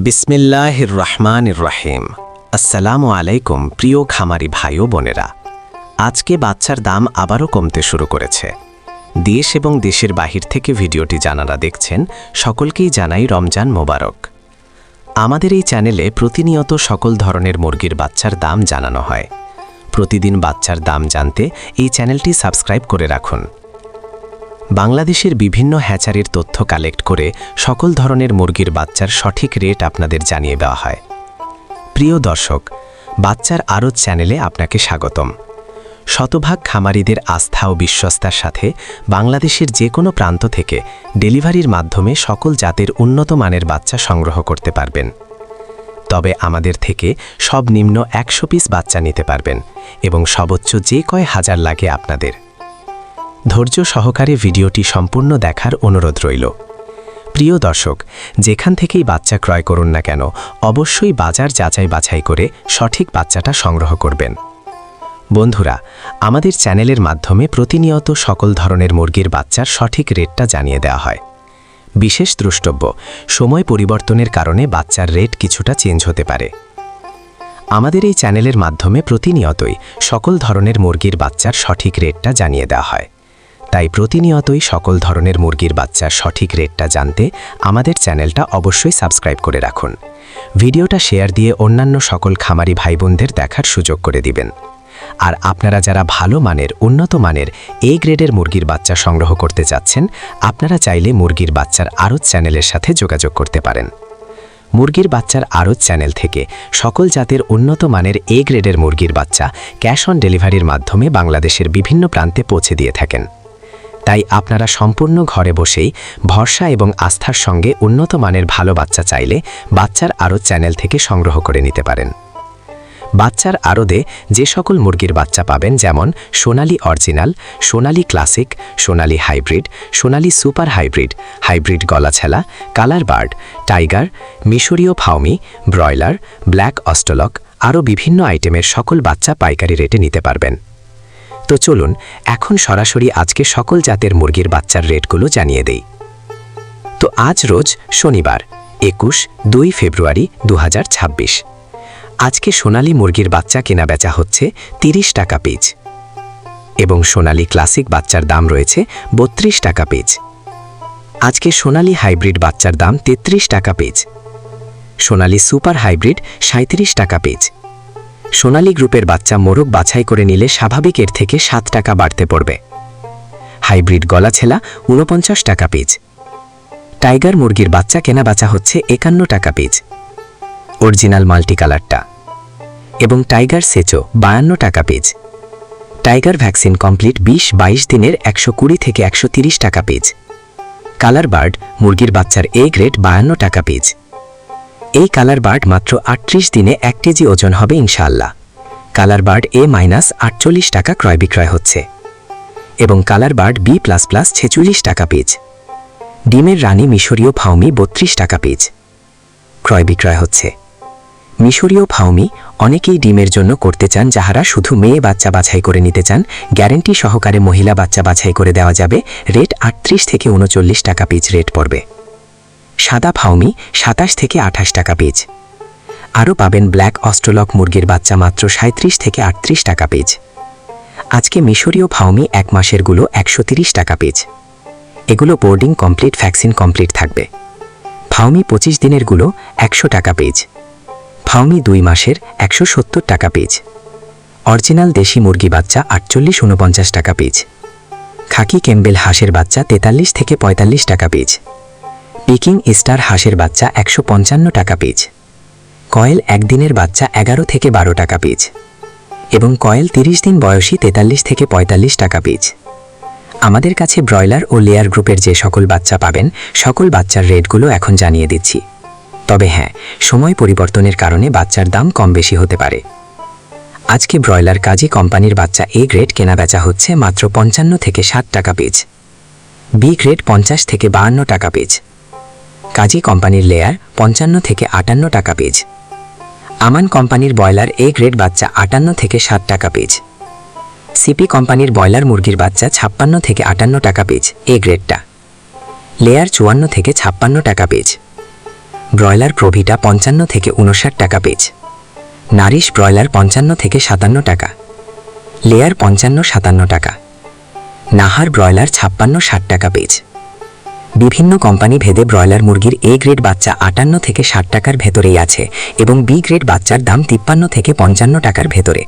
বিসমিল্লাহির রহমানির রহিম। আসসালামু আলাইকুম প্রিয় খামারি ভাই ও বোনেরা। আজকে বাচ্চার দাম আবারও কমতে শুরু করেছে। দেশ এবং দেশের বাহির থেকে ভিডিওটি যারা দেখছেন সকলকেই জানাই রমজান মোবারক। আমাদের এই চ্যানেলে প্রতিনিয়ত সকল ধরনের মুরগির বাচ্চার দাম জানানো হয়। প্রতিদিন বাচ্চার দাম জানতে এই চ্যানেলটি সাবস্ক্রাইব করে রাখুন। বাংলাদেশের বিভিন্ন হ্যাচারির তথ্য কালেক্ট করে সকল ধরনের মুরগির বাচ্চার সঠিক রেট আপনাদের জানিয়ে দেওয়া হয়। প্রিয় দর্শক, বাচ্চার আড়ত চ্যানেলে আপনাকে স্বাগতম। শতভাগ খামারিদের আস্থা ও বিশ্বস্তার সাথে বাংলাদেশের যে কোনো প্রান্ত থেকে ডেলিভারির মাধ্যমে সকল জাতের উন্নত মানের বাচ্চা সংগ্রহ করতে পারবেন। তবে আমাদের থেকে সর্বনিম্ন 100 পিস বাচ্চা নিতে পারবেন এবং সর্বোচ্চ যে কয় হাজার লাগে আপনাদের। ধৈর্য সহকারে ভিডিওটি সম্পূর্ণ দেখার অনুরোধ রইল। প্রিয় দর্শক, যেখান থেকেই বাচ্চা ক্রয় করুন না কেন অবশ্যই বাজার যাচাই বাছাই করে সঠিক বাচ্চাটা সংগ্রহ করবেন। বন্ধুরা, আমাদের চ্যানেলের মাধ্যমে প্রতিনিয়ত সকল ধরনের মুরগির বাচ্চার সঠিক রেটটা জানিয়ে দেওয়া হয়। বিশেষ দ্রষ্টব্য, সময় পরিবর্তনের কারণে বাচ্চার রেট কিছুটা চেঞ্জ হতে পারে। আমাদের এই চ্যানেলের মাধ্যমে প্রতিনিয়তই সকল ধরনের মুরগির বাচ্চার সঠিক রেটটা জানিয়ে দেওয়া হয়। তাই প্রতিনিয়তই সকল ধরনের মুরগির বাচ্চার সঠিক রেটটা জানতে আমাদের চ্যানেলটা অবশ্যই সাবস্ক্রাইব করে রাখুন। ভিডিওটা শেয়ার দিয়ে অন্যান্য সকল খামারি ভাই বোনদের দেখার সুযোগ করে দিবেন। আর আপনারা যারা ভালো মানের উন্নত মানের এ গ্রেডের মুরগির বাচ্চা সংগ্রহ করতে চাচ্ছেন, আপনারা চাইলে মুরগির বাচ্চার আড়ত চ্যানেলের সাথে যোগাযোগ করতে পারেন। মুরগির বাচ্চার আড়ত চ্যানেল থেকে সকল জাতের উন্নত মানের এ গ্রেডের মুরগির বাচ্চা ক্যাশ অন ডেলিভারির মাধ্যমে বাংলাদেশের বিভিন্ন প্রান্তে পৌঁছে দিয়ে থাকেন। তাই আপনারা সম্পূর্ণ ঘরে বসেই ভরসা এবং আস্থার সঙ্গে উন্নত মানের ভালো বাচ্চা চাইলে বাচ্চার আড়ত চ্যানেল থেকে সংগ্রহ করে নিতে পারেন। বাচ্চার আড়তে যে সকল মুরগির বাচ্চা পাবেন, যেমন Sonali original, Sonali classic, Sonali hybrid, Sonali super hybrid, hybrid গলাছেলা, কালার বার্ড, টাইগার, মিশরীয় ফাউমি, ব্রয়লার, ব্ল্যাক অস্ট্রলক, আরও বিভিন্ন আইটেমের সকল বাচ্চা পাইকারি রেটে নিতে পারবেন। তো চলুন এখন সরাসরি আজকে সকল জাতের মুরগির বাচ্চার রেটগুলো জানিয়ে দেই। তো আজ রোজ শনিবার 21 ফেব্রুয়ারি 2026। আজকে সোনালী মুরগির বাচ্চা কেনা বেচা হচ্ছে 30 টাকা পিস এবং সোনালী ক্লাসিক বাচ্চার দাম রয়েছে 32 টাকা পিস। আজকে সোনালী হাইব্রিড বাচ্চার দাম 33 টাকা পিস, সোনালী সুপার হাইব্রিড 37 টাকা পিস। সোনালী গ্রুপের বাচ্চা মোরগ বাছাই করে নিলে স্বাভাবিক এর থেকে 7 টাকা বাড়তে পড়বে। হাইব্রিড গলাছেলা 49 টাকা পিস। টাইগার মুরগির বাচ্চা কেনা বেচা হচ্ছে 51 টাকা পিস, অরিজিনাল মাল্টি কালারটা, এবং টাইগার সেচো 52 টাকা পিস। টাইগার ভ্যাকসিন কমপ্লিট 20-22 দিনের 120 থেকে 130 টাকা পিস। কালার বার্ড মুরগির বাচ্চার এ গ্রেড 52 টাকা পিস। এই কালার বার্ড মাত্র 38 দিনে 1 কেজি ওজন হবে ইনশাআল্লাহ। কালার বার্ড A-48 টাকা ক্রয় বিক্রয় হচ্ছে এবং কালার বার্ড B++ 46 টাকা পিস। ডিমের রানী মিশরীয় ফাউমি 32 টাকা পিস ক্রয় বিক্রয় হচ্ছে। মিশরীয় ফাউমি অনেকেই ডিমের জন্য করতে চান, যাহারা শুধু মেয়ে বাচ্চা বাছাই করে নিতে চান, গ্যারেন্টি সহকারে মহিলা বাচ্চা বাছাই করে দেওয়া যাবে। রেট 38 থেকে 39 টাকা পিস রেট পড়বে। সাদা ফাউমি 27 থেকে 28 টাকা পিস। আরও পাবেন ব্ল্যাক অস্ট্রলক মুরগির বাচ্চা মাত্র 37 থেকে 38 টাকা পিস। আজকে মিশরীয় ফাউমি 1 মাসেরগুলো 130 টাকা পিস। এগুলো বোর্ডিং কমপ্লিট, ভ্যাকসিন কমপ্লিট থাকবে। ফাউমি 25 দিনেরগুলো 100 টাকা পিস। ফাউমি 2 মাসের 170 টাকা পিস। অরিজিনাল দেশি মুরগি বাচ্চা 48-49 টাকা পিস। খাকি কেম্বেল হাঁসের বাচ্চা 43 থেকে 45 টাকা পিস। পিকিং স্টার হাঁসের বাচ্চা 155 টাকা পিস। কয়েল 1 দিনের বাচ্চা 11 থেকে 12 টাকা পিস এবং কয়েল 30 দিন বয়সী 43 থেকে 45 টাকা পিস। আমাদের কাছে ব্রয়লার ও লেয়ার গ্রুপের যে সকল বাচ্চা পাবেন, সকল বাচ্চার রেটগুলো এখন জানিয়ে দিচ্ছি। তবে হ্যাঁ, সময় পরিবর্তনের কারণে বাচ্চার দাম কম বেশি হতে পারে। আজকে ব্রয়লার কাজী কোম্পানির বাচ্চা এ গ্রেড কেনা বেচা হচ্ছে মাত্র 55 থেকে 60 টাকা পিস, বি গ্রেড 50 থেকে 52 টাকা পিস, কাজী কোম্পানির লেয়ার 55 থেকে 58 টাকা পিস, আমান কোম্পানির ব্রয়লার এ গ্রেড বাচ্চা 58 থেকে 60 টাকা পিস, সিপি কোম্পানির ব্রয়লার মুরগির বাচ্চা 56 থেকে 58 টাকা পিস এ গ্রেডটা, লেয়ার 54 থেকে 56 টাকা পিস, ব্রয়লার প্রভিটা 55 থেকে 59 টাকা পিস। নারিশ ব্রয়লার 55 থেকে 57 টাকা। লেয়ার 55-57 টাকা। নাহার ব্রয়লার 56-60 টাকা পিস। বিভিন্ন কোম্পানি ভেদে ব্রয়লার মুরগির এ গ্রেড বাচ্চা 58 থেকে 60 টাকার ভেতরেই আছে এবং বি গ্রেড বাচ্চার দাম 53 থেকে 55 টাকার ভেতরে।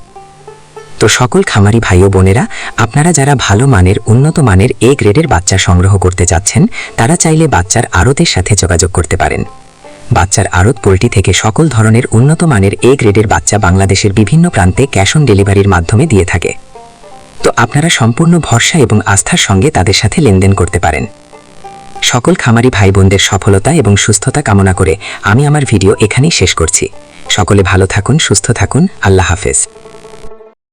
তো সকল খামারি ভাই ও বোনেরা, আপনারা যারা ভালো মানের উন্নত মানের এ গ্রেডের বাচ্চা সংগ্রহ করতে চাচ্ছেন, তারা চাইলে বাচ্চার আড়তের সাথে যোগাযোগ করতে পারেন। বাচ্চার আড়ত পোল্ট্রি থেকে সকল ধরনের উন্নত মানের এ গ্রেডের বাচ্চা বাংলাদেশের বিভিন্ন প্রান্তে ক্যাশ অন ডেলিভারির মাধ্যমে দিয়ে থাকে। তো আপনারা সম্পূর্ণ ভরসা এবং আস্থার সঙ্গে তাদের সাথে লেনদেন করতে পারেন। সকল খামারি ভাই বোনদের সফলতা এবং সুস্থতা কামনা করে আমি আমার ভিডিও এখানেই শেষ করছি। সকলে ভালো থাকুন, সুস্থ থাকুন। আল্লাহ হাফেজ।